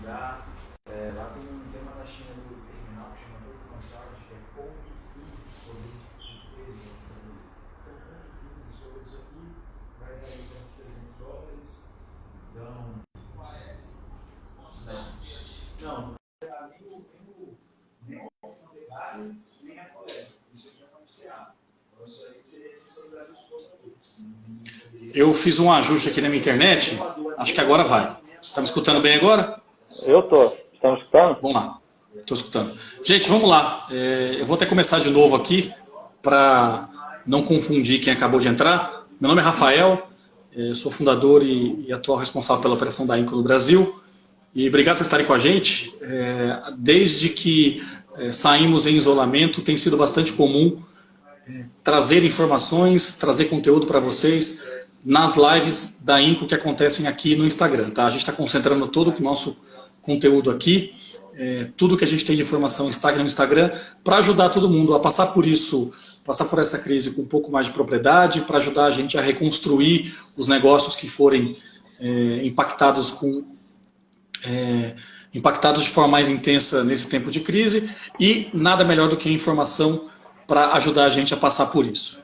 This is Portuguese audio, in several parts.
investigar. Lá tem um tema da China do terminal que chama todo contrato, que é como crise sobre empresa. Então, como crise sobre isso aqui vai dar aí para uns $300. Então, não, nem o fundegário, nem a coleta. Isso aqui é uma FCA. Então, isso aí seria responsabilidade dos custos. Eu fiz um ajuste aqui na minha internet, acho que agora vai. Tá me escutando bem agora? Eu tô. Estão escutando? Vamos lá, estou escutando. Gente, vamos lá. Eu vou até começar de novo aqui, para não confundir quem acabou de entrar. Meu nome é Rafael, sou fundador e atual responsável pela operação da Inco no Brasil. E obrigado por estarem com a gente. Desde que saímos em isolamento, tem sido bastante comum trazer informações, trazer conteúdo para vocês nas lives da Inco que acontecem aqui no Instagram. Tá? A gente está concentrando todo o nosso conteúdo aqui, tudo que a gente tem de informação está aqui no Instagram, para ajudar todo mundo a passar por isso, passar por essa crise com um pouco mais de propriedade, para ajudar a gente a reconstruir os negócios que forem impactados de forma mais intensa nesse tempo de crise, e nada melhor do que a informação para ajudar a gente a passar por isso.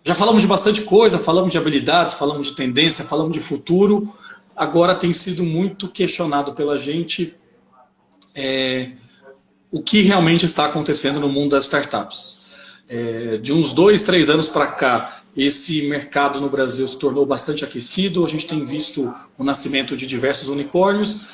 Já falamos de bastante coisa, falamos de habilidades, falamos de tendência, falamos de futuro. Agora tem sido muito questionado pela gente o que realmente está acontecendo no mundo das startups. De uns 2, 3 anos para cá, esse mercado no Brasil se tornou bastante aquecido, a gente tem visto o nascimento de diversos unicórnios,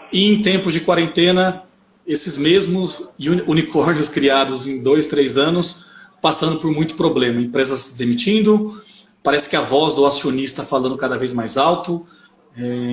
e em tempos de quarentena, esses mesmos unicórnios criados em 2, 3 anos, passando por muito problema, empresas demitindo, parece que a voz do acionista falando cada vez mais alto,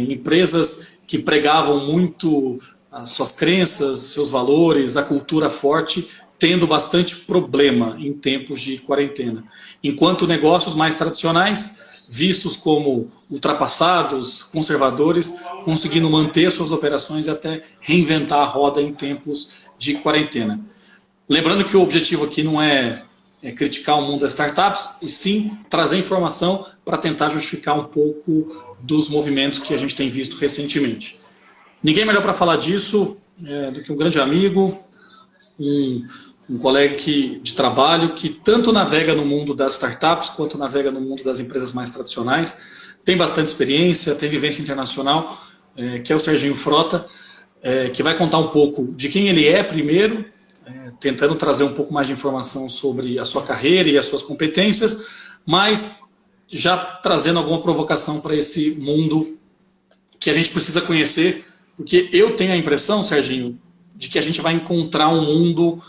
empresas que pregavam muito as suas crenças, seus valores, a cultura forte, tendo bastante problema em tempos de quarentena. Enquanto negócios mais tradicionais, vistos como ultrapassados, conservadores, conseguindo manter suas operações e até reinventar a roda em tempos de quarentena. Lembrando que o objetivo aqui não é criticar o mundo das startups, e sim trazer informação para tentar justificar um pouco dos movimentos que a gente tem visto recentemente. Ninguém melhor para falar disso do que um grande amigo, um colega de trabalho que tanto navega no mundo das startups quanto navega no mundo das empresas mais tradicionais, tem bastante experiência, tem vivência internacional, que é o Serginho Frota, que vai contar um pouco de quem ele é primeiro, tentando trazer um pouco mais de informação sobre a sua carreira e as suas competências, mas já trazendo alguma provocação para esse mundo que a gente precisa conhecer, porque eu tenho a impressão, Serginho, de que a gente vai encontrar um mundo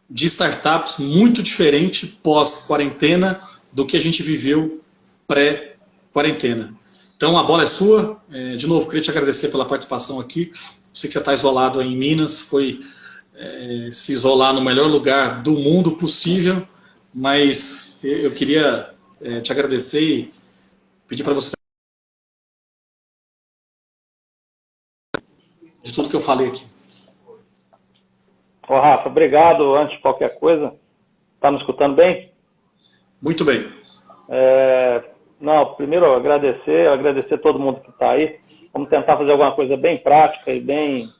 de startups muito diferente pós-quarentena do que a gente viveu pré-quarentena. Então a bola é sua. De novo, queria te agradecer pela participação aqui. Sei que você está isolado aí em Minas, foi se isolar no melhor lugar do mundo possível, mas eu queria te agradecer e pedir para você de tudo que eu falei aqui. Ô, Rafa, obrigado. Antes de qualquer coisa, tá me escutando bem? Muito bem. Não, primeiro agradecer todo mundo que está aí. Vamos tentar fazer alguma coisa bem prática e bem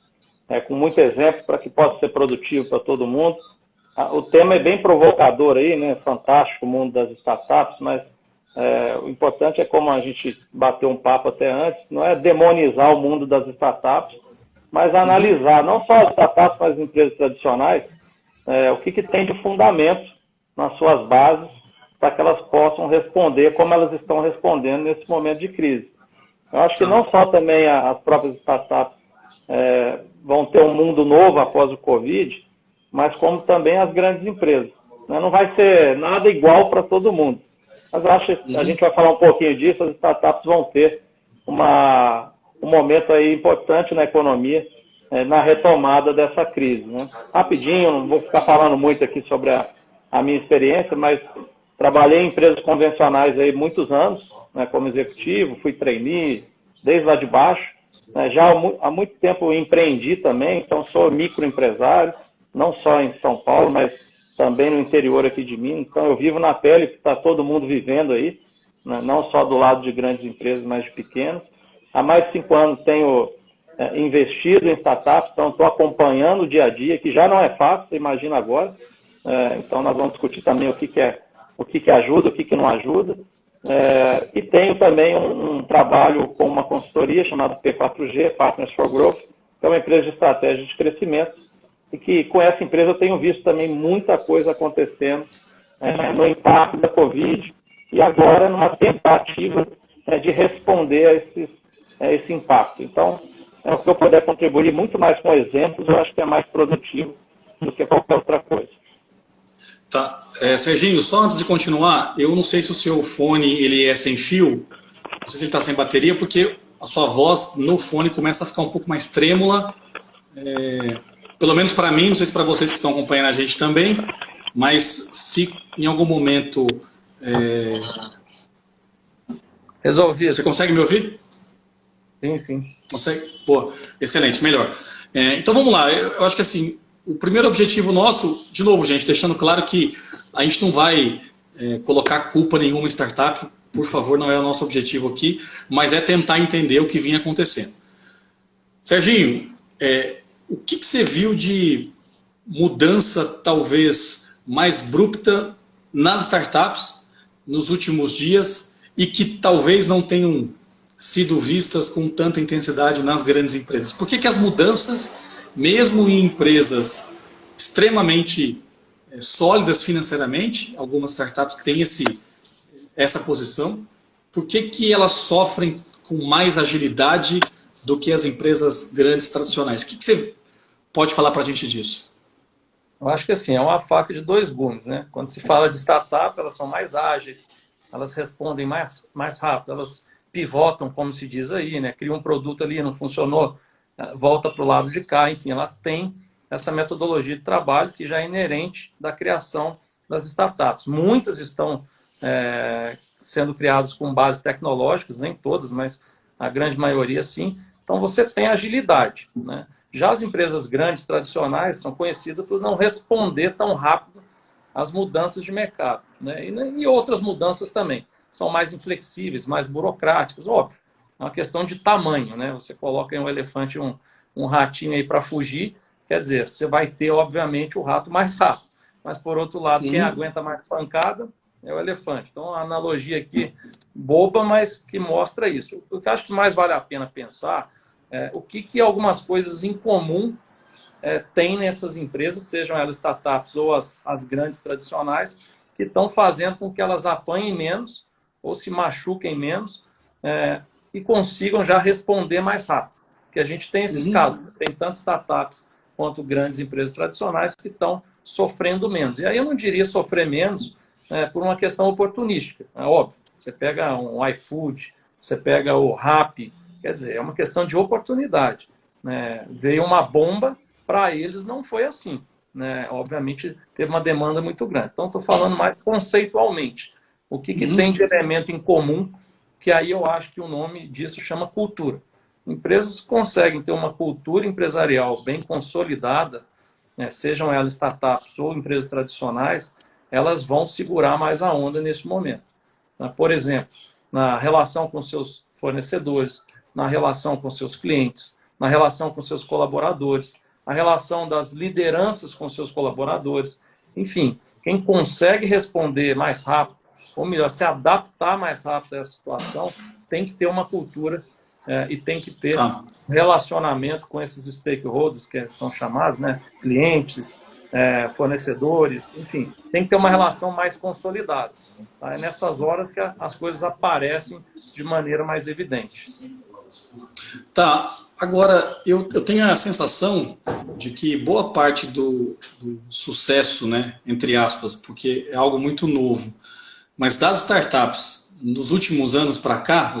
com muito exemplo para que possa ser produtivo para todo mundo. O tema é bem provocador aí, né? Fantástico o mundo das startups, mas o importante é, como a gente bateu um papo até antes, não é demonizar o mundo das startups, mas analisar não só as startups, mas as empresas tradicionais, o que tem de fundamento nas suas bases para que elas possam responder como elas estão respondendo nesse momento de crise. Eu acho que não só também as próprias startups vão ter um mundo novo após o Covid, mas como também as grandes empresas. Não vai ser nada igual para todo mundo. Mas eu acho que a gente vai falar um pouquinho disso, as startups vão ter um momento aí importante na economia, na retomada dessa crise. Né? Rapidinho, não vou ficar falando muito aqui sobre a minha experiência, mas trabalhei em empresas convencionais aí muitos anos, né, como executivo, fui trainee, desde lá de baixo. Já há muito tempo empreendi também, então sou microempresário, não só em São Paulo, mas também no interior aqui de Minas. Então eu vivo na pele que está todo mundo vivendo aí, né? Não só do lado de grandes empresas, mas de pequenas. Há mais de 5 anos tenho investido em startups, então estou acompanhando o dia a dia, que já não é fácil, você imagina agora. Então nós vamos discutir também o que ajuda, o que não ajuda. E tenho também um trabalho com uma consultoria chamada P4G, Partners for Growth, que é uma empresa de estratégia de crescimento, e que com essa empresa eu tenho visto também muita coisa acontecendo no impacto da Covid e agora numa tentativa de responder a esse impacto. Então, o que eu puder contribuir muito mais com exemplos, eu acho que é mais produtivo do que qualquer outra coisa. Tá. Serginho, só antes de continuar, eu não sei se o seu fone ele é sem fio, não sei se ele está sem bateria, porque a sua voz no fone começa a ficar um pouco mais trêmula, pelo menos para mim, não sei se para vocês que estão acompanhando a gente também, mas se em algum momento... Resolvido. Você consegue me ouvir? Sim, sim. Consegue? Pô, excelente, melhor. Então vamos lá, eu acho que assim, o primeiro objetivo nosso, de novo, gente, deixando claro que a gente não vai colocar culpa nenhuma em startup, por favor, não é o nosso objetivo aqui, mas é tentar entender o que vinha acontecendo. Serginho, o que você viu de mudança talvez mais abrupta nas startups nos últimos dias e que talvez não tenham sido vistas com tanta intensidade nas grandes empresas? Por que as mudanças, mesmo em empresas extremamente sólidas financeiramente, algumas startups têm essa posição, por que elas sofrem com mais agilidade do que as empresas grandes tradicionais? O que você pode falar para a gente disso? Eu acho que assim, é uma faca de dois gumes, né? Quando se fala de startup, elas são mais ágeis, elas respondem mais rápido, elas pivotam, como se diz aí, né? Cria um produto ali, não funcionou, volta para o lado de cá, enfim, ela tem essa metodologia de trabalho que já é inerente da criação das startups. Muitas estão sendo criadas com bases tecnológicas, nem todas, mas a grande maioria sim. Então você tem agilidade, né? Já as empresas grandes, tradicionais, são conhecidas por não responder tão rápido às mudanças de mercado, né? E outras mudanças também. São mais inflexíveis, mais burocráticas, óbvio. É uma questão de tamanho, né? Você coloca em um elefante um ratinho aí para fugir, quer dizer, você vai ter, obviamente, o rato mais rápido. Mas, por outro lado, quem aguenta mais pancada é o elefante. Então, a analogia aqui, boba, mas que mostra isso. O que eu acho que mais vale a pena pensar o que algumas coisas em comum tem nessas empresas, sejam elas startups ou as grandes tradicionais, que estão fazendo com que elas apanhem menos ou se machuquem menos e consigam já responder mais rápido. Porque a gente tem esses casos, tem tanto startups quanto grandes empresas tradicionais que estão sofrendo menos. E aí eu não diria sofrer menos por uma questão oportunística. É óbvio, você pega um iFood, você pega o Rappi, quer dizer, é uma questão de oportunidade, né? Veio uma bomba, para eles não foi assim, né? Obviamente teve uma demanda muito grande. Então estou falando mais conceitualmente. O que tem de elemento em comum, que aí eu acho que o nome disso chama cultura. Empresas que conseguem ter uma cultura empresarial bem consolidada, né, sejam elas startups ou empresas tradicionais, elas vão segurar mais a onda nesse momento. Por exemplo, na relação com seus fornecedores, na relação com seus clientes, na relação com seus colaboradores, na relação das lideranças com seus colaboradores. Enfim, quem consegue responder mais rápido, ou melhor, se adaptar mais rápido a essa situação, tem que ter uma cultura e tem que ter relacionamento com esses stakeholders, que são chamados, né? Clientes, fornecedores, enfim, tem que ter uma relação mais consolidada. Tá? É nessas horas que as coisas aparecem de maneira mais evidente. Tá, agora eu tenho a sensação de que boa parte do sucesso, né, entre aspas, porque é algo muito novo, mas das startups nos últimos anos para cá,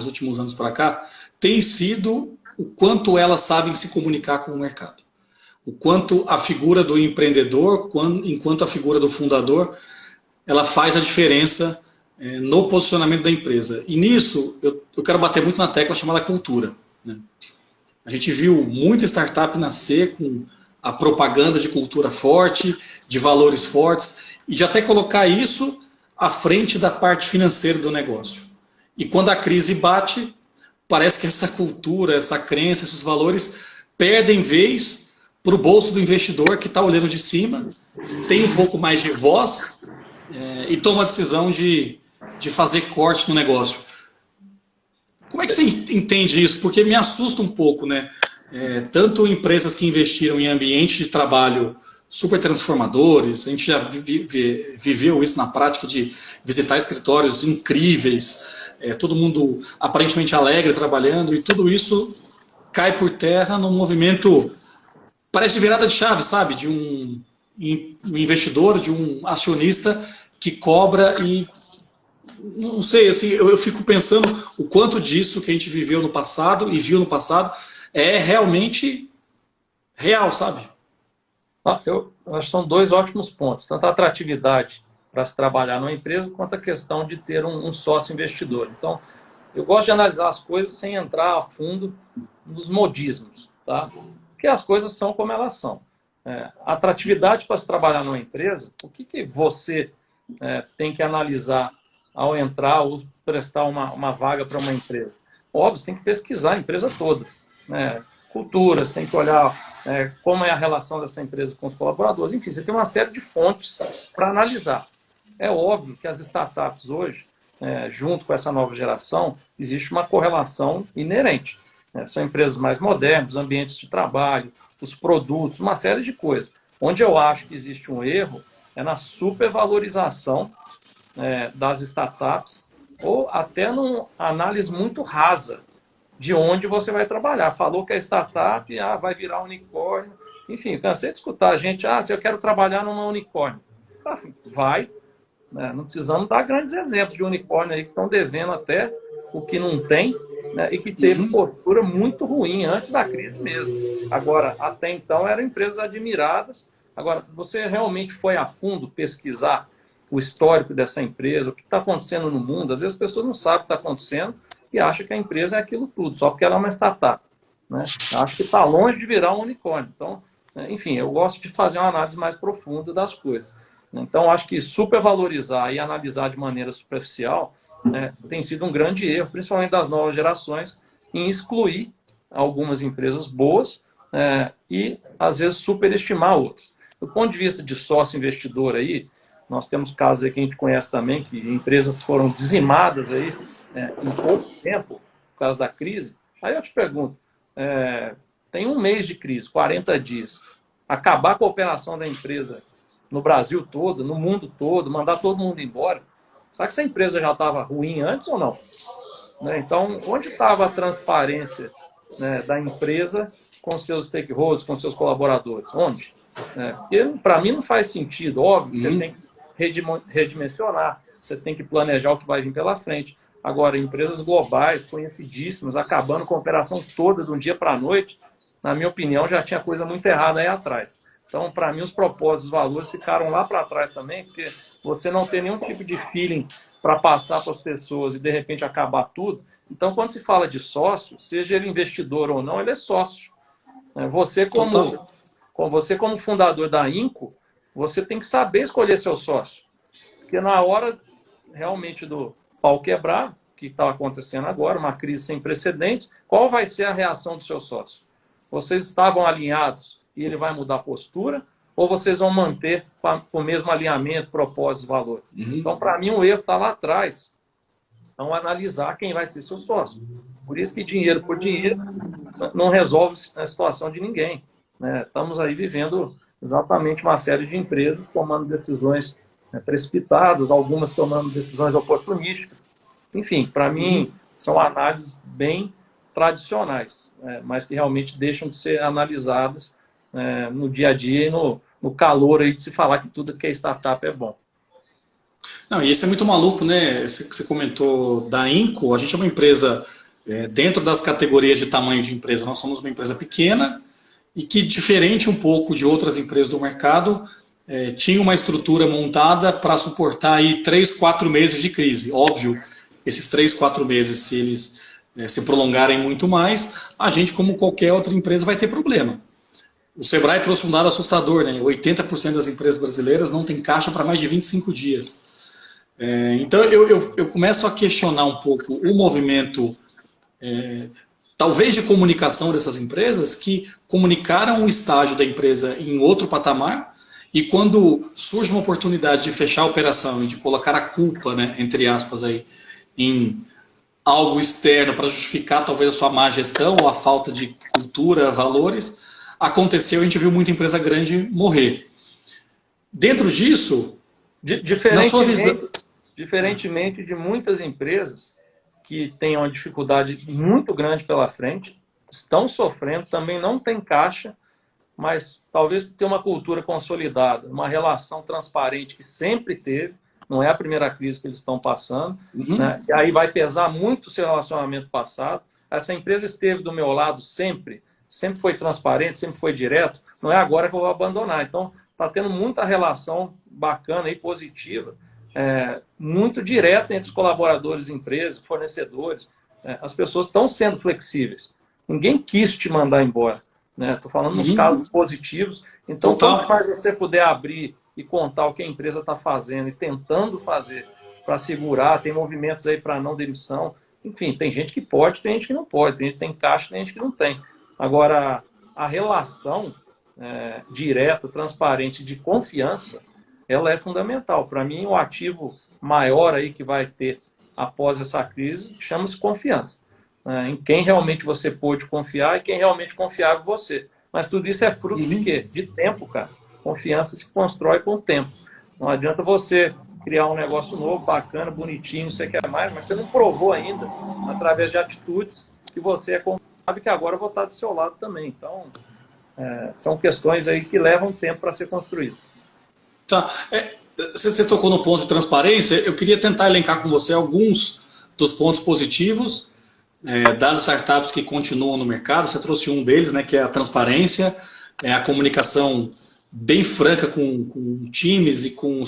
tem sido o quanto elas sabem se comunicar com o mercado. O quanto a figura do empreendedor, enquanto a figura do fundador, ela faz a diferença no posicionamento da empresa. E nisso, eu quero bater muito na tecla chamada cultura, né? A gente viu muita startup nascer com a propaganda de cultura forte, de valores fortes, e de até colocar isso à frente da parte financeira do negócio. E quando a crise bate, parece que essa cultura, essa crença, esses valores perdem vez para o bolso do investidor que está olhando de cima, tem um pouco mais de voz e toma a decisão de fazer corte no negócio. Como é que você entende isso? Porque me assusta um pouco, né? Tanto empresas que investiram em ambientes de trabalho super transformadores, a gente já viveu isso na prática de visitar escritórios incríveis, todo mundo aparentemente alegre trabalhando, e tudo isso cai por terra num movimento, parece de virada de chave, sabe? De um investidor, de um acionista que cobra e, não sei, assim, eu fico pensando o quanto disso que a gente viveu no passado e viu no passado é realmente real, sabe? Eu acho que são dois ótimos pontos, tanto a atratividade para se trabalhar numa empresa, quanto a questão de ter um sócio investidor. Então, eu gosto de analisar as coisas sem entrar a fundo nos modismos, tá? Porque as coisas são como elas são. A atratividade para se trabalhar numa empresa, o que você tem que analisar ao entrar ou prestar uma vaga para uma empresa? Óbvio, você tem que pesquisar a empresa toda, né? Culturas, tem que olhar como é a relação dessa empresa com os colaboradores. Enfim, você tem uma série de fontes para analisar. É óbvio que as startups hoje, junto com essa nova geração, existe uma correlação inerente. São empresas mais modernas, ambientes de trabalho, os produtos, uma série de coisas. Onde eu acho que existe um erro é na supervalorização das startups, ou até numa análise muito rasa de onde você vai trabalhar. Falou que é startup, vai virar unicórnio. Enfim, cansei de escutar a gente, se eu quero trabalhar numa unicórnio. Vai, né? Não precisamos dar grandes exemplos de unicórnio aí que estão devendo até o que não tem, né? E que teve postura muito ruim antes da crise mesmo. Agora, até então, eram empresas admiradas. Agora, você realmente foi a fundo pesquisar o histórico dessa empresa, o que está acontecendo no mundo? Às vezes as pessoas não sabem o que está acontecendo e acham que a empresa é aquilo tudo, só porque ela é uma startup, né? Acho que está longe de virar um unicórnio. Então, enfim, eu gosto de fazer uma análise mais profunda das coisas. Então, acho que supervalorizar e analisar de maneira superficial tem sido um grande erro, principalmente das novas gerações, em excluir algumas empresas boas e, às vezes, superestimar outras. Do ponto de vista de sócio investidor aí, nós temos casos aí que a gente conhece também, que empresas foram dizimadas aí, em pouco tempo, por causa da crise. Aí eu te pergunto, tem um mês de crise, 40 dias, acabar com a operação da empresa no Brasil todo, no mundo todo, mandar todo mundo embora, será que essa empresa já estava ruim antes ou não? Então, onde estava a transparência da empresa com seus stakeholders, com seus colaboradores? Onde? Porque, para mim, não faz sentido. Óbvio que você tem que redimensionar, você tem que planejar o que vai vir pela frente. Agora, empresas globais, conhecidíssimas, acabando com a operação toda de um dia para a noite, na minha opinião, já tinha coisa muito errada aí atrás. Então, para mim, os propósitos, os valores ficaram lá para trás também, porque você não tem nenhum tipo de feeling para passar para as pessoas e, de repente, acabar tudo. Então, quando se fala de sócio, seja ele investidor ou não, ele é sócio. Você, como fundador da Inco, você tem que saber escolher seu sócio. Porque na hora, realmente, do pau quebrar, que está acontecendo agora, uma crise sem precedentes, qual vai ser a reação do seu sócio? Vocês estavam alinhados e ele vai mudar a postura, ou vocês vão manter o mesmo alinhamento, propósitos, valores? Então, para mim, o erro está lá atrás. Então, analisar quem vai ser seu sócio. Por isso que dinheiro por dinheiro não resolve a situação de ninguém. Estamos aí vivendo exatamente uma série de empresas tomando decisões precipitadas, algumas tomando decisões oportunísticas. Enfim, para mim, são análises bem tradicionais, mas que realmente deixam de ser analisadas no dia a dia e no calor aí de se falar que tudo que é startup é bom. Não, e isso é muito maluco, né? Você comentou da Inco, a gente é uma empresa, dentro das categorias de tamanho de empresa, nós somos uma empresa pequena e que, diferente um pouco de outras empresas do mercado, tinha uma estrutura montada para suportar aí 3, 4 meses de crise. Óbvio, esses 3, 4 meses, se eles se prolongarem muito mais, a gente, como qualquer outra empresa, vai ter problema. O Sebrae trouxe um dado assustador, né? 80% das empresas brasileiras não tem caixa para mais de 25 dias. Então, eu começo a questionar um pouco o movimento talvez de comunicação dessas empresas, que comunicaram o estágio da empresa em outro patamar, e quando surge uma oportunidade de fechar a operação e de colocar a culpa, né, entre aspas, aí, em algo externo para justificar talvez a sua má gestão ou a falta de cultura, valores, aconteceu, a gente viu muita empresa grande morrer. Dentro disso, na sua visão... Diferentemente de muitas empresas que têm uma dificuldade muito grande pela frente, estão sofrendo, também não tem caixa, mas talvez ter uma cultura consolidada, uma relação transparente que sempre teve, não é a primeira crise que eles estão passando, né? E aí vai pesar muito o seu relacionamento passado. Essa empresa esteve do meu lado sempre foi transparente, sempre foi direto, não é agora que eu vou abandonar. Então, está tendo muita relação bacana e positiva, muito direta entre os colaboradores, empresas, fornecedores. As pessoas estão sendo flexíveis. Ninguém quis te mandar embora. Estou falando nos casos positivos. Então, quanto mais você puder abrir e contar o que a empresa está fazendo e tentando fazer para segurar, tem movimentos aí para não demissão. Enfim, tem gente que pode, tem gente que não pode, tem gente que tem caixa, tem gente que não tem. Agora, a relação direta, transparente, de confiança, ela é fundamental. Para mim, o ativo maior aí que vai ter após essa crise chama-se confiança. Em quem realmente você pôde confiar e quem realmente confiava em você. Mas tudo isso é fruto de quê? De tempo, cara. Confiança se constrói com o tempo. Não adianta você criar um negócio novo, bacana, bonitinho, você quer mais, mas você não provou ainda, através de atitudes, que você é confiável e que agora eu vou estar do seu lado também. Então, são questões aí que levam tempo para ser construídas. Tá. Você tocou no ponto de transparência, eu queria tentar elencar com você alguns dos pontos positivos das startups que continuam no mercado. Você trouxe um deles, né, que é a transparência, a comunicação bem franca com times e com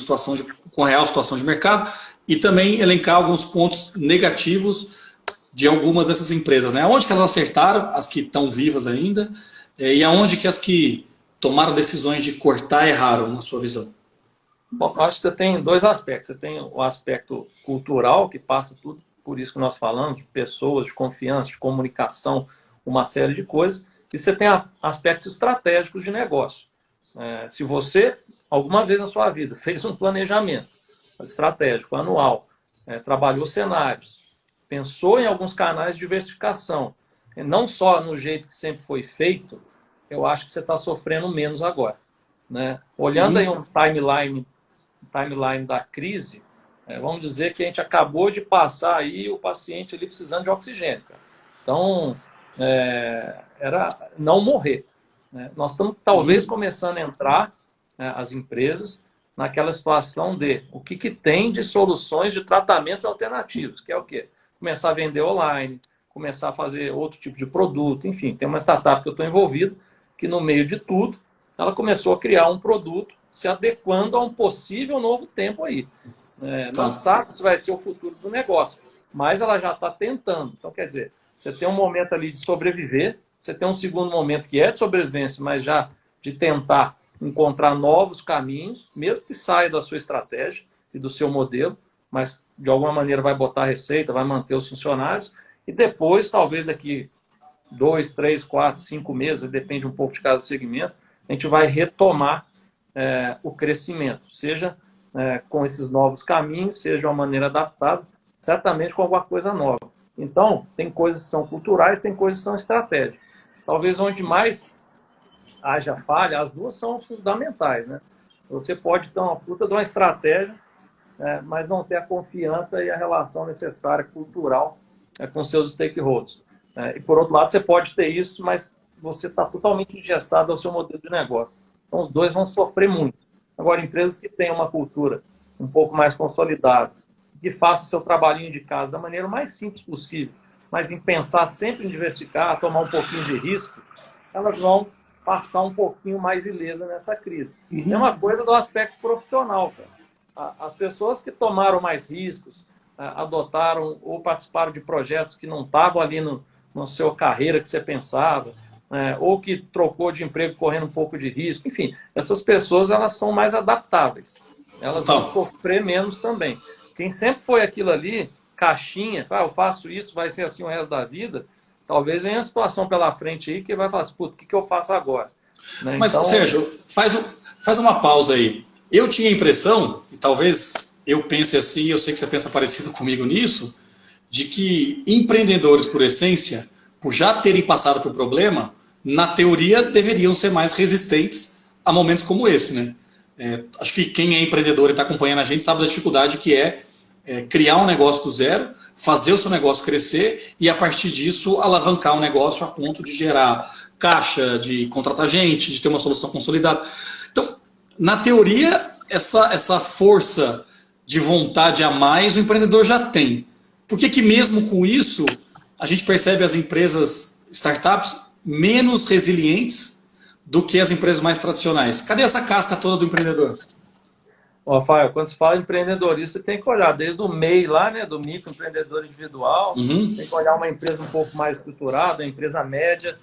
a real situação de mercado, e também elencar alguns pontos negativos de algumas dessas empresas, né? Onde que elas acertaram, as que estão vivas ainda, e aonde que as que tomaram decisões de cortar erraram, na sua visão? Bom, acho que você tem dois aspectos. Você tem o aspecto cultural, que passa tudo por isso que nós falamos, de pessoas, de confiança, de comunicação, uma série de coisas. E você tem aspectos estratégicos de negócio. Se você, alguma vez na sua vida, fez um planejamento estratégico, anual, trabalhou cenários, pensou em alguns canais de diversificação, não só no jeito que sempre foi feito, eu acho que você está sofrendo menos agora. Olhando aí um timeline da crise, vamos dizer que a gente acabou de passar aí o paciente ali precisando de oxigênio. Cara. Então, era não morrer. Nós estamos talvez começando a entrar, as empresas, naquela situação de o que tem de soluções de tratamentos alternativos, que é o quê? Começar a vender online, começar a fazer outro tipo de produto, enfim, tem uma startup que eu estou envolvido, que no meio de tudo, ela começou a criar um produto se adequando a um possível novo tempo aí. Não sabe se vai ser o futuro do negócio, mas ela já está tentando. Então, quer dizer, você tem um momento ali de sobreviver, você tem um segundo momento que é de sobrevivência, mas já de tentar encontrar novos caminhos, mesmo que saia da sua estratégia e do seu modelo, mas de alguma maneira vai botar a receita, vai manter os funcionários, e depois, talvez daqui 2, 3, 4, 5 meses, depende um pouco de cada segmento, a gente vai retomar o crescimento, seja com esses novos caminhos, seja de uma maneira adaptada, certamente com alguma coisa nova. Então, tem coisas que são culturais, tem coisas que são estratégicas. Talvez onde mais haja falha, as duas são fundamentais. Você pode ter uma puta de uma estratégia, mas não ter a confiança e a relação necessária cultural com seus stakeholders. E por outro lado, você pode ter isso, mas você está totalmente engessado ao seu modelo de negócio. Então, os dois vão sofrer muito. Agora, empresas que têm uma cultura um pouco mais consolidada, que façam o seu trabalhinho de casa da maneira mais simples possível, mas em pensar sempre em diversificar, tomar um pouquinho de risco, elas vão passar um pouquinho mais ilesa nessa crise. É uma coisa do aspecto profissional, cara. As pessoas que tomaram mais riscos, adotaram ou participaram de projetos que não estavam ali na sua carreira que você pensava, ou que trocou de emprego correndo um pouco de risco, enfim, essas pessoas elas são mais adaptáveis. Elas vão sofrer menos também. Quem sempre foi aquilo ali, caixinha, fala, eu faço isso, vai ser assim o resto da vida, talvez venha a situação pela frente aí que vai falar assim, puta, o que eu faço agora? Né? Mas, Então, Sérgio, faz uma pausa aí. Eu tinha a impressão, e talvez eu pense assim, eu sei que você pensa parecido comigo nisso, de que empreendedores, por essência, por já terem passado por problema, na teoria deveriam ser mais resistentes a momentos como esse, né? Acho que quem é empreendedor e está acompanhando a gente sabe da dificuldade que criar um negócio do zero, fazer o seu negócio crescer e, a partir disso, alavancar o negócio a ponto de gerar caixa, de contratar gente, de ter uma solução consolidada. Então, na teoria, essa força de vontade a mais o empreendedor já tem. Por que mesmo com isso a gente percebe as empresas, startups, menos resilientes do que as empresas mais tradicionais? Cadê essa casca toda do empreendedor? Rafael, quando se fala de empreendedorismo, você tem que olhar desde o MEI lá, né, do microempreendedor individual, tem que olhar uma empresa um pouco mais estruturada, uma empresa média,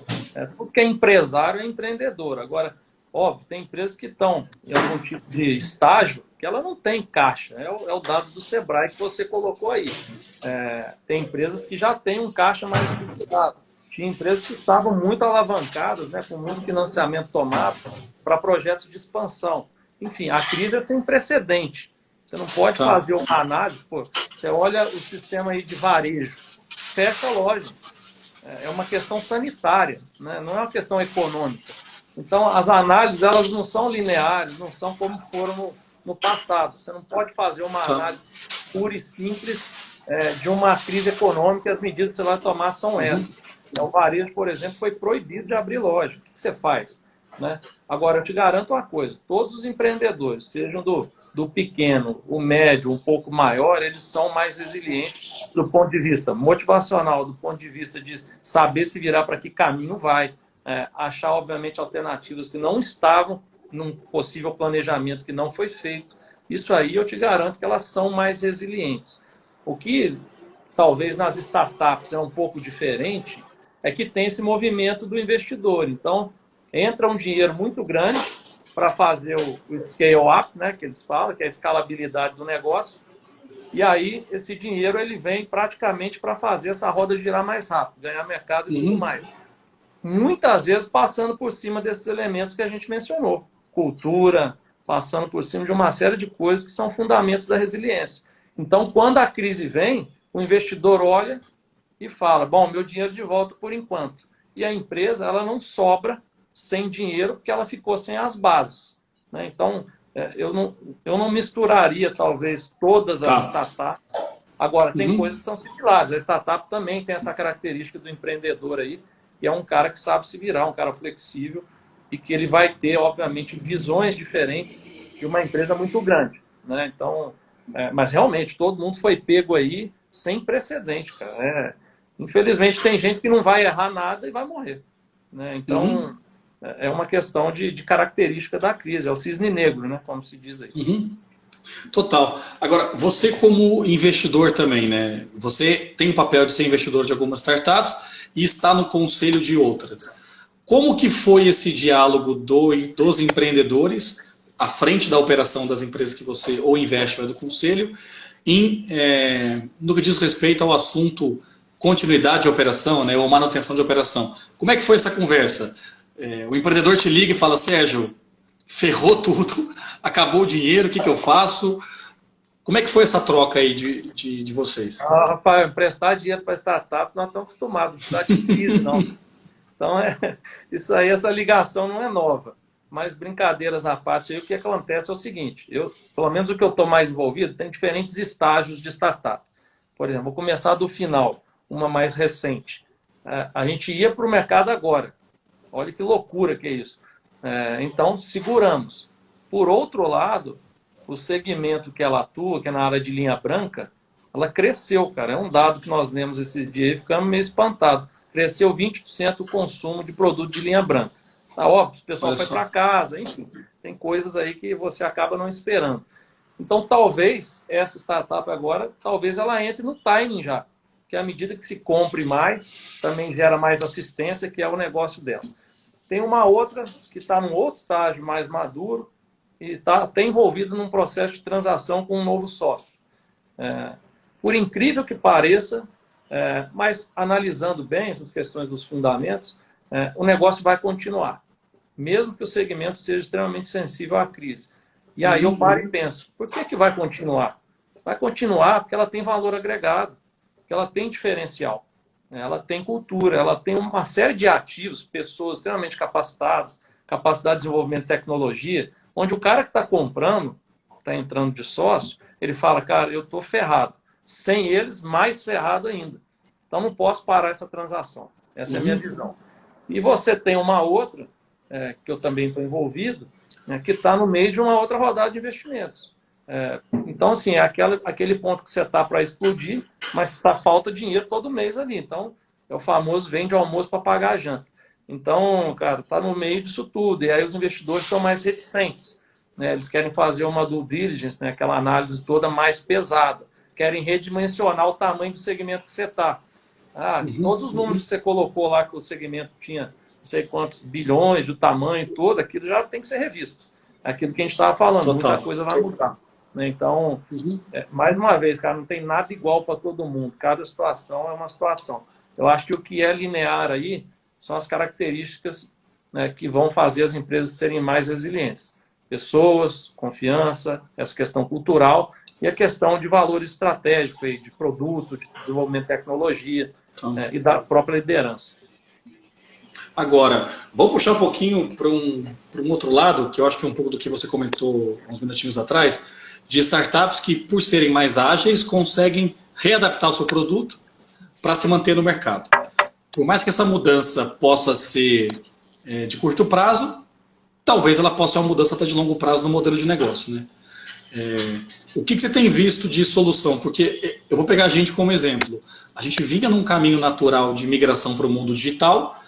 tudo que é empresário é empreendedor. Agora, óbvio, tem empresas que estão em algum tipo de estágio que ela não tem caixa, é o dado do Sebrae que você colocou aí. Tem empresas que já têm um caixa mais estruturado. Tinha empresas que estavam muito alavancadas, né, com muito financiamento tomado para projetos de expansão. Enfim, a crise é sem precedente. Você não pode fazer uma análise, pô, você olha o sistema aí de varejo, fecha a loja. É uma questão sanitária, né? Não é uma questão econômica. Então, as análises elas não são lineares, não são como foram no passado. Você não pode fazer uma análise pura e simples de uma crise econômica e as medidas que você vai tomar são essas. O varejo, por exemplo, foi proibido de abrir loja. O que você faz? Né? Agora, eu te garanto uma coisa, todos os empreendedores, sejam do pequeno, o médio, um pouco maior, eles são mais resilientes do ponto de vista motivacional, do ponto de vista de saber se virar para que caminho vai, achar, obviamente, alternativas que não estavam num possível planejamento que não foi feito. Isso aí eu te garanto que elas são mais resilientes. O que talvez nas startups é um pouco diferente é que tem esse movimento do investidor. Então, entra um dinheiro muito grande para fazer o scale-up, né, que eles falam, que é a escalabilidade do negócio. E aí, esse dinheiro ele vem praticamente para fazer essa roda girar mais rápido, ganhar mercado e tudo mais. Muitas vezes passando por cima desses elementos que a gente mencionou. Cultura, passando por cima de uma série de coisas que são fundamentos da resiliência. Então, quando a crise vem, o investidor olha e fala, bom, meu dinheiro de volta por enquanto. E a empresa ela não sobra sem dinheiro porque ela ficou sem as bases. Né? Então, eu não misturaria, talvez, todas as startups. Agora, tem coisas que são similares. A startup também tem essa característica do empreendedor aí, que é um cara que sabe se virar, um cara flexível e que ele vai ter, obviamente, visões diferentes de uma empresa muito grande. Né? Então, mas realmente, todo mundo foi pego aí sem precedente, cara. Infelizmente, tem gente que não vai errar nada e vai morrer. Né? Então, é uma questão de característica da crise. É o cisne negro, né? Como se diz aí. Total. Agora, você como investidor também, né? Você tem o papel de ser investidor de algumas startups e está no conselho de outras. Como que foi esse diálogo dos empreendedores à frente da operação das empresas que você ou investe ou é do conselho no que diz respeito ao assunto continuidade de operação, né, ou manutenção de operação? Como é que foi essa conversa? O empreendedor te liga e fala, Sérgio, ferrou tudo, acabou o dinheiro, o que eu faço? Como é que foi essa troca aí de vocês? Rapaz, emprestar dinheiro para startup nós estamos acostumados, não precisa de crise, não. Então, isso aí, essa ligação não é nova. Mas brincadeiras à parte, aí, o que acontece é o seguinte, pelo menos o que eu estou mais envolvido, tem diferentes estágios de startup. Por exemplo, vou começar do final, uma mais recente. A gente ia para o mercado agora. Olha que loucura que é isso. Então, seguramos. Por outro lado, o segmento que ela atua, que é na área de linha branca, ela cresceu, cara. É um dado que nós lemos esses dias e ficamos meio espantados. Cresceu 20% o consumo de produto de linha branca. Tá óbvio, o pessoal foi para casa, enfim. Tem coisas aí que você acaba não esperando. Então, talvez, essa startup agora, talvez ela entre no timing já. Que à medida que se compre mais, também gera mais assistência, que é o negócio dela. Tem uma outra que está num outro estágio mais maduro e está até envolvido num processo de transação com um novo sócio. por incrível que pareça, mas analisando bem essas questões dos fundamentos, o negócio vai continuar, mesmo que o segmento seja extremamente sensível à crise. E aí eu paro e penso, por que vai continuar? Vai continuar porque ela tem valor agregado, porque ela tem diferencial, ela tem cultura, ela tem uma série de ativos, pessoas extremamente capacitadas, capacidade de desenvolvimento de tecnologia, onde o cara que está comprando, está entrando de sócio, ele fala, cara, eu estou ferrado. Sem eles, mais ferrado ainda. Então não posso parar essa transação. Essa é a minha visão. E você tem uma outra, que eu também estou envolvido, que está no meio de uma outra rodada de investimentos. Então, assim, é aquele ponto que você está para explodir, mas falta dinheiro todo mês ali. Então, é o famoso vende almoço para pagar a janta. Então, cara, está no meio disso tudo. E aí os investidores estão mais reticentes. Eles querem fazer uma due diligence, aquela análise toda mais pesada. Querem redimensionar o tamanho do segmento que você está. Todos os números que você colocou lá que o segmento tinha não sei quantos bilhões de tamanho todo, aquilo já tem que ser revisto. Aquilo que a gente estava falando, muita coisa vai mudar. Então, mais uma vez, cara, não tem nada igual para todo mundo. Cada situação é uma situação. Eu acho que o que é linear aí são as características que vão fazer as empresas serem mais resilientes. Pessoas, confiança, essa questão cultural e a questão de valor estratégico, aí, de produto, de desenvolvimento de tecnologia e da própria liderança. Agora, vamos puxar um pouquinho para um outro lado, que eu acho que é um pouco do que você comentou uns minutinhos atrás, de startups que, por serem mais ágeis, conseguem readaptar o seu produto para se manter no mercado. Por mais que essa mudança possa ser de curto prazo, talvez ela possa ser uma mudança até de longo prazo no modelo de negócio, né? O que você tem visto de solução? Porque eu vou pegar a gente como exemplo. A gente vinha num caminho natural de migração para o mundo digital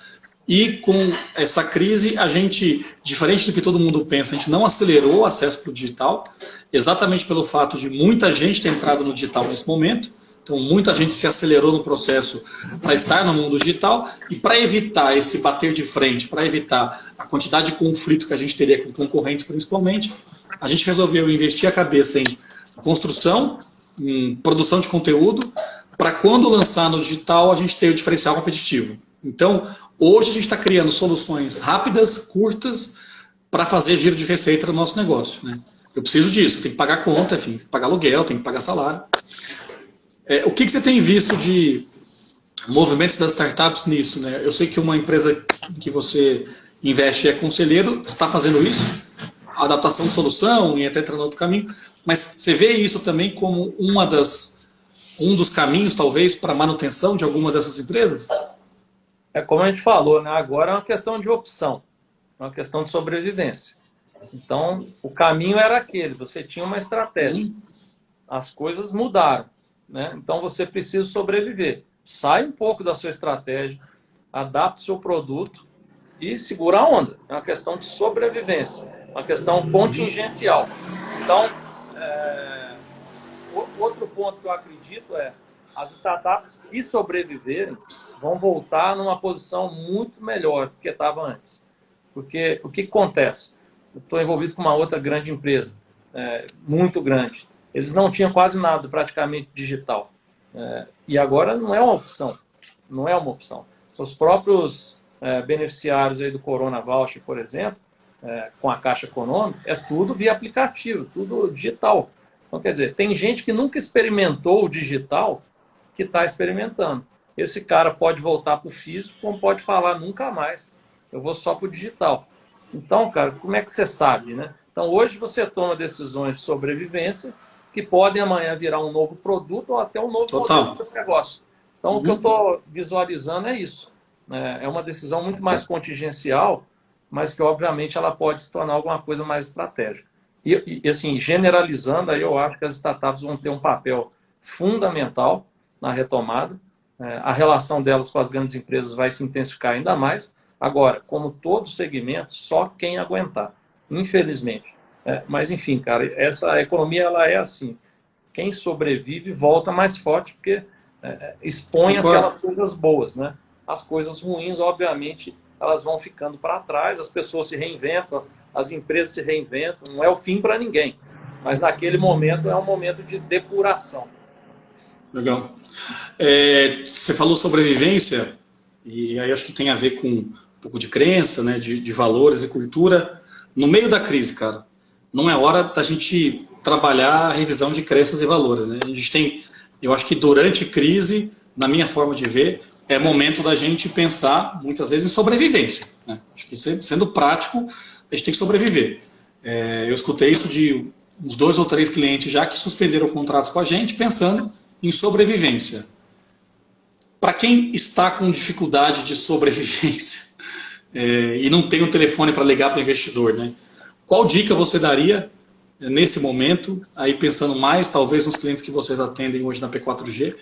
e com essa crise a gente, diferente do que todo mundo pensa, a gente não acelerou o acesso para o digital, exatamente pelo fato de muita gente ter entrado no digital nesse momento. Então, muita gente se acelerou no processo para estar no mundo digital e para evitar esse bater de frente, para evitar a quantidade de conflito que a gente teria com concorrentes, principalmente, a gente resolveu investir a cabeça em construção, em produção de conteúdo, para quando lançar no digital a gente ter o diferencial competitivo. Então, hoje a gente está criando soluções rápidas, curtas, para fazer giro de receita no nosso negócio, né? Eu preciso disso, tem que pagar conta, enfim, tem que pagar aluguel, tem que pagar salário. O que você tem visto de movimentos das startups nisso, né? Eu sei que uma empresa que você investe é conselheiro, está fazendo isso, a adaptação de solução e até entrar no outro caminho, mas você vê isso também como um dos caminhos, talvez, para a manutenção de algumas dessas empresas? Como a gente falou, né? Agora é uma questão de opção, é uma questão de sobrevivência. Então, o caminho era aquele, você tinha uma estratégia, as coisas mudaram. Então você precisa sobreviver. Sai um pouco da sua estratégia, adapta o seu produto e segura a onda. É uma questão de sobrevivência, uma questão contingencial. Então, outro ponto que eu acredito as startups que sobreviverem vão voltar numa posição muito melhor do que estava antes. Porque o que acontece? Eu estou envolvido com uma outra grande empresa, muito grande. Eles não tinham quase nada praticamente digital. E agora não é uma opção. Não é uma opção. Os próprios beneficiários aí do Corona Voucher, por exemplo, com a Caixa Econômica, é tudo via aplicativo, tudo digital. Então, quer dizer, tem gente que nunca experimentou o digital que está experimentando. Esse cara pode voltar para o físico, como pode falar nunca mais. Eu vou só para o digital. Então, cara, como é que você sabe, né? Então, hoje você toma decisões de sobrevivência que podem amanhã virar um novo produto ou até um novo modelo do seu negócio. Então, o que eu estou visualizando é isso. É uma decisão muito mais contingencial, mas que, obviamente, ela pode se tornar alguma coisa mais estratégica. E assim, generalizando, aí eu acho que as startups vão ter um papel fundamental na retomada. A relação delas com as grandes empresas vai se intensificar ainda mais. Agora, como todo segmento, só quem aguentar, infelizmente. Mas, enfim, cara, essa economia ela é assim. Quem sobrevive volta mais forte porque expõe aquelas coisas boas, né? As coisas ruins, obviamente, elas vão ficando para trás, as pessoas se reinventam, as empresas se reinventam. Não é o fim para ninguém, mas naquele momento é um momento de depuração. Legal. Você falou sobrevivência, e aí acho que tem a ver com um pouco de crença, né, de valores e cultura. No meio da crise, cara, não é hora da gente trabalhar a revisão de crenças e valores, né? A gente tem, eu acho que durante crise, na minha forma de ver, é momento da gente pensar, muitas vezes, em sobrevivência, né? Acho que sendo prático, a gente tem que sobreviver. Eu escutei isso de uns 2 ou 3 clientes já que suspenderam contratos com a gente pensando em sobrevivência. Para quem está com dificuldade de sobrevivência e não tem um telefone para ligar para o investidor, né? Qual dica você daria nesse momento, aí pensando mais talvez nos clientes que vocês atendem hoje na P4G,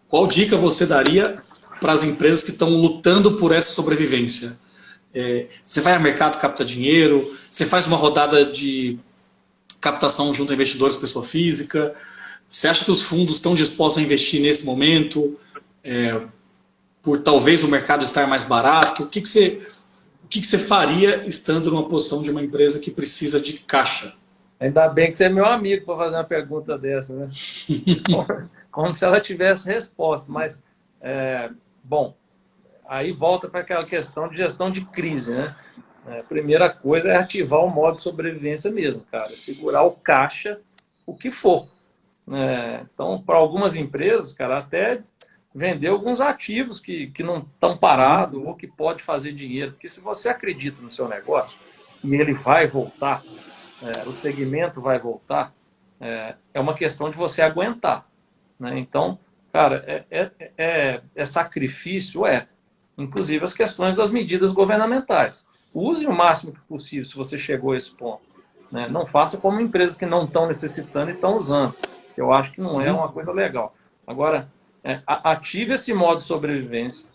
qual dica você daria para as empresas que estão lutando por essa sobrevivência? Você vai ao mercado captar dinheiro, você faz uma rodada de captação junto a investidores, pessoa física, você acha que os fundos estão dispostos a investir nesse momento, por talvez o mercado estar mais barato? O que você faria estando numa posição de uma empresa que precisa de caixa? Ainda bem que você é meu amigo para fazer uma pergunta dessa, né? Como se ela tivesse resposta, mas, bom, aí volta para aquela questão de gestão de crise, né? A primeira coisa é ativar o modo de sobrevivência mesmo, cara, segurar o caixa, o que for. Então, para algumas empresas, cara, até vender alguns ativos que não estão parados ou que pode fazer dinheiro, porque se você acredita no seu negócio e ele vai voltar, o segmento vai voltar, é uma questão de você aguentar, né? Então, cara, é sacrifício, inclusive as questões das medidas governamentais. Use o máximo possível se você chegou a esse ponto, né? Não faça como empresas que não estão necessitando e estão usando, que eu acho que não é uma coisa legal. Agora, ative esse modo de sobrevivência,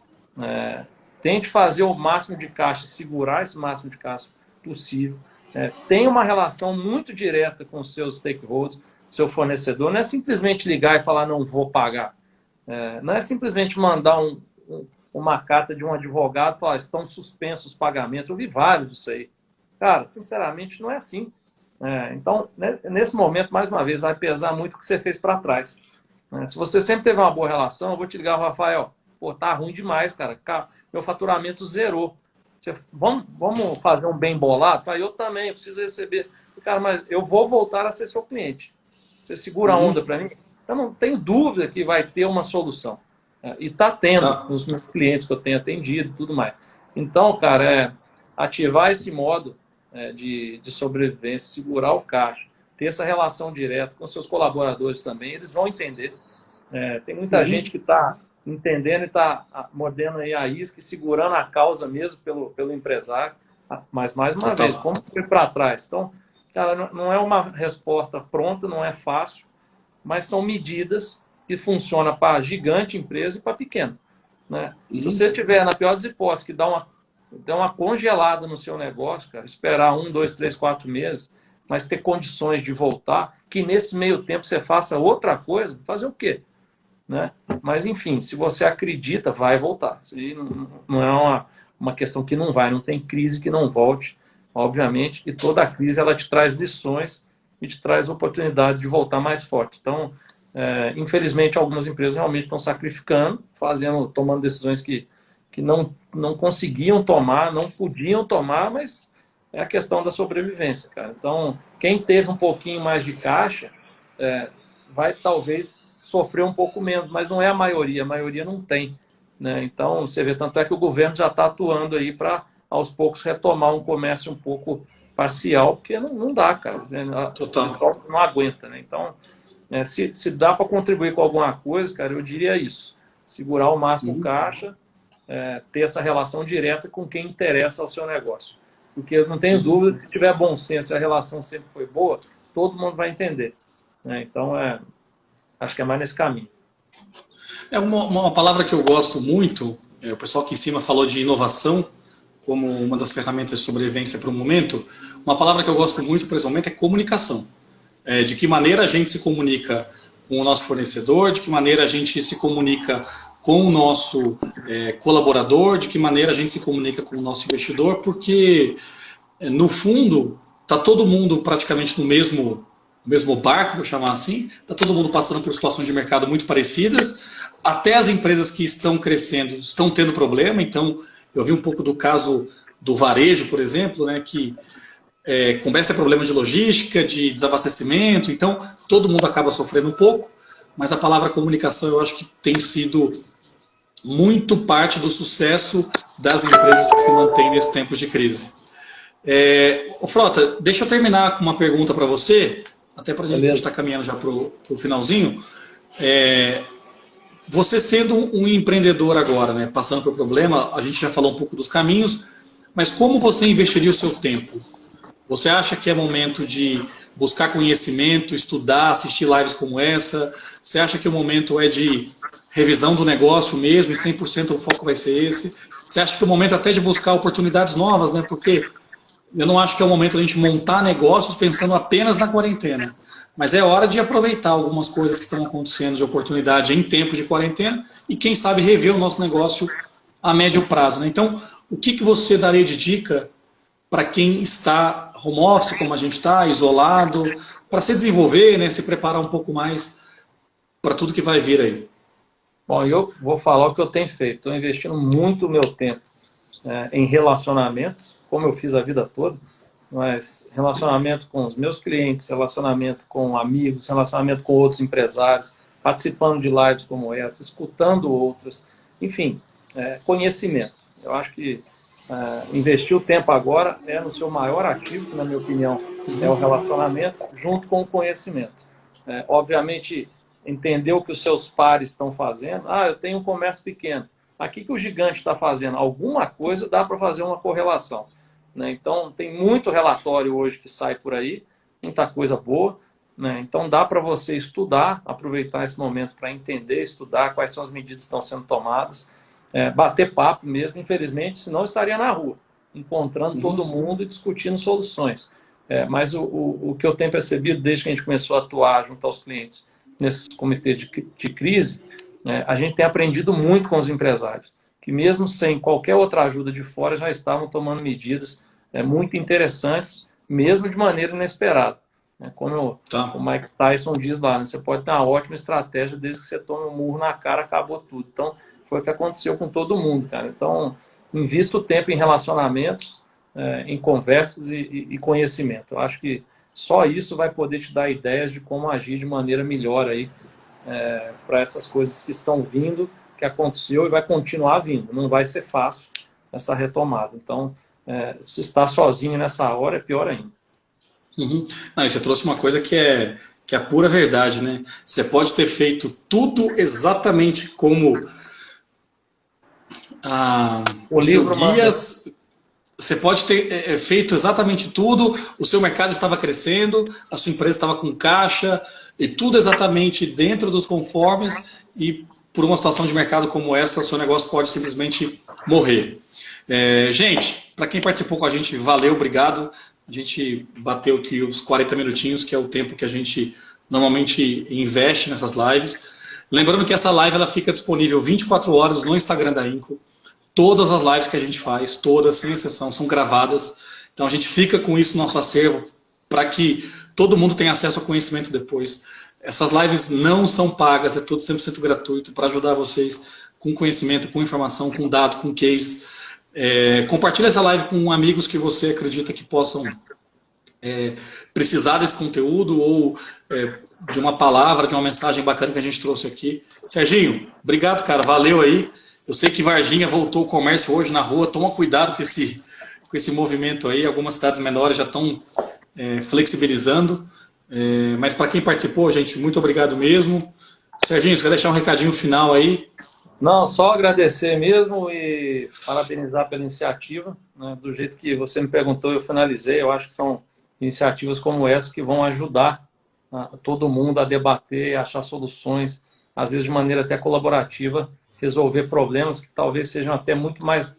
tente fazer o máximo de caixa, segurar esse máximo de caixa possível, tenha uma relação muito direta com os seus stakeholders, seu fornecedor. Não é simplesmente ligar e falar não vou pagar, não é simplesmente mandar uma carta de um advogado e falar estão suspensos os pagamentos. Eu vi vários disso aí. Cara, sinceramente não é assim. Então, nesse momento, mais uma vez, vai pesar muito o que você fez para trás. Se você sempre teve uma boa relação, eu vou te ligar, Rafael, pô, tá ruim demais, cara. Meu faturamento zerou. Vamos fazer um bem bolado? Eu também, eu preciso receber. Cara, mas eu vou voltar a ser seu cliente. Você segura a onda para mim? Eu não tenho dúvida que vai ter uma solução. E está tendo nos meus clientes que eu tenho atendido e tudo mais. Então, cara, ativar esse modo de sobrevivência, segurar o caixa, ter essa relação direta com seus colaboradores também, eles vão entender. Tem muita gente que está entendendo e está mordendo aí a isca e segurando a causa mesmo pelo empresário. Mas, mais uma vez, como foi para trás? Então, cara, não é uma resposta pronta, não é fácil, mas são medidas que funcionam para gigante empresa e para pequeno, né? Se você tiver, na pior das hipóteses, que dá uma congelada no seu negócio, cara, esperar 1, 2, 3, 4 meses, mas ter condições de voltar, que nesse meio tempo você faça outra coisa, fazer o quê? Né? Mas, enfim, se você acredita, vai voltar. Isso aí não é uma questão que não vai, não tem crise que não volte, obviamente, e toda crise ela te traz lições e te traz oportunidade de voltar mais forte. Então, infelizmente, algumas empresas realmente estão sacrificando, tomando decisões que não conseguiam tomar, não podiam tomar, mas é a questão da sobrevivência, cara. Então, quem teve um pouquinho mais de caixa vai talvez sofrer um pouco menos, mas não é a maioria não tem, né? Então, você vê, tanto é que o governo já está atuando aí para, aos poucos, retomar um comércio um pouco parcial, porque não dá, cara. Total. Não aguenta, né? Então, se dá para contribuir com alguma coisa, cara, eu diria isso. Segurar ao máximo o caixa, ter essa relação direta com quem interessa ao seu negócio. Porque eu não tenho dúvida, se tiver bom senso e a relação sempre foi boa, todo mundo vai entender, né? Então, acho que é mais nesse caminho. Uma palavra que eu gosto muito, o pessoal aqui em cima falou de inovação como uma das ferramentas de sobrevivência para o momento. Uma palavra que eu gosto muito para esse momento é comunicação. De que maneira a gente se comunica com o nosso fornecedor, de que maneira a gente se comunica com o nosso colaborador, de que maneira a gente se comunica com o nosso investidor, porque, no fundo, está todo mundo praticamente no mesmo mesmo barco, vou chamar assim, está todo mundo passando por situações de mercado muito parecidas, até as empresas que estão crescendo estão tendo problema, então eu vi um pouco do caso do varejo, por exemplo, né, que começa a ter problema de logística, de desabastecimento, então todo mundo acaba sofrendo um pouco, mas a palavra comunicação eu acho que tem sido muito parte do sucesso das empresas que se mantêm nesse tempo de crise. Frota, deixa eu terminar com uma pergunta para você, até para a gente estar caminhando já para o finalzinho. Você sendo um empreendedor agora, né, passando por problema, a gente já falou um pouco dos caminhos, mas como você investiria o seu tempo? Você acha que é momento de buscar conhecimento, estudar, assistir lives como essa? Você acha que o momento é de revisão do negócio mesmo e 100% o foco vai ser esse? Você acha que é o momento até de buscar oportunidades novas, né? Porque eu não acho que é o momento de a gente montar negócios pensando apenas na quarentena. Mas é hora de aproveitar algumas coisas que estão acontecendo de oportunidade em tempo de quarentena e, quem sabe, rever o nosso negócio a médio prazo, né? Então, o que você daria de dica para quem está home office, como a gente está, isolado, para se desenvolver, né, se preparar um pouco mais para tudo que vai vir aí? Bom, eu vou falar o que eu tenho feito. Estou investindo muito meu tempo em relacionamentos, como eu fiz a vida toda, mas relacionamento com os meus clientes, relacionamento com amigos, relacionamento com outros empresários, participando de lives como essa, escutando outras, enfim, conhecimento. Eu acho que investir o tempo agora é no seu maior ativo, que na minha opinião é o relacionamento, junto com o conhecimento. Obviamente, entender o que os seus pares estão fazendo. Eu tenho um comércio pequeno. Aqui que o gigante está fazendo alguma coisa, dá para fazer uma correlação, né? Então, tem muito relatório hoje que sai por aí, muita coisa boa, né? Então, dá para você estudar, aproveitar esse momento para entender, estudar quais são as medidas que estão sendo tomadas, bater papo mesmo. Infelizmente, senão eu estaria na rua, encontrando todo mundo e discutindo soluções. Mas o que eu tenho percebido desde que a gente começou a atuar junto aos clientes nesse comitê de crise, a gente tem aprendido muito com os empresários, que mesmo sem qualquer outra ajuda de fora, já estavam tomando medidas muito interessantes, mesmo de maneira inesperada. Como o Mike Tyson diz lá, né? Você pode ter uma ótima estratégia, desde que você tome um murro na cara, acabou tudo. Então, foi o que aconteceu com todo mundo, cara. Então, invista o tempo em relacionamentos, em conversas e conhecimento. Eu acho que só isso vai poder te dar ideias de como agir de maneira melhor aí para essas coisas que estão vindo, que aconteceu e vai continuar vindo. Não vai ser fácil essa retomada. Então, se está sozinho nessa hora, é pior ainda. Não, e você trouxe uma coisa que é a pura verdade, né? Você pode ter feito tudo exatamente como o livro guia. Você pode ter feito exatamente tudo, o seu mercado estava crescendo, a sua empresa estava com caixa, e tudo exatamente dentro dos conformes, e por uma situação de mercado como essa, o seu negócio pode simplesmente morrer. Gente, para quem participou com a gente, valeu, obrigado. A gente bateu aqui os 40 minutinhos, que é o tempo que a gente normalmente investe nessas lives. Lembrando que essa live ela fica disponível 24 horas no Instagram da Inco. Todas as lives que a gente faz, todas, sem exceção, são gravadas. Então a gente fica com isso no nosso acervo para que todo mundo tenha acesso ao conhecimento depois. Essas lives não são pagas, é tudo 100% gratuito para ajudar vocês com conhecimento, com informação, com dados, com cases. Compartilhe essa live com amigos que você acredita que possam precisar desse conteúdo ou de uma palavra, de uma mensagem bacana que a gente trouxe aqui. Serginho, obrigado, cara, valeu aí. Eu sei que Varginha voltou o comércio hoje na rua, toma cuidado com esse movimento aí, algumas cidades menores já estão flexibilizando, mas para quem participou, gente, muito obrigado mesmo. Serginho, você quer deixar um recadinho final aí? Não, só agradecer mesmo e parabenizar pela iniciativa, né? Do jeito que você me perguntou, eu finalizei. Eu acho que são iniciativas como essa que vão ajudar todo mundo a debater, a achar soluções, às vezes de maneira até colaborativa, resolver problemas que talvez sejam até muito mais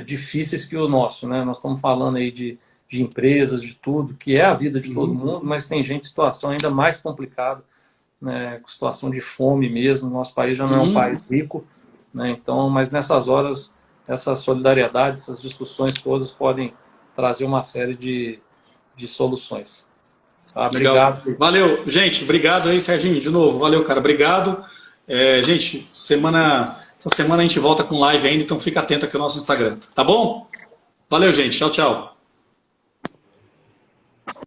difíceis que o nosso, né? Nós estamos falando aí de empresas, de tudo, que é a vida de todo mundo, mas tem gente em situação ainda mais complicada, né? Com situação de fome mesmo. Nosso país já não é um país rico, né? Então, mas nessas horas, essa solidariedade, essas discussões todas podem trazer uma série de soluções. Tá? Legal. Obrigado. Valeu, gente. Obrigado aí, Serginho, de novo. Valeu, cara. Obrigado. Gente, essa semana a gente volta com live ainda, então fica atento aqui no nosso Instagram. Tá bom? Valeu, gente. Tchau, tchau.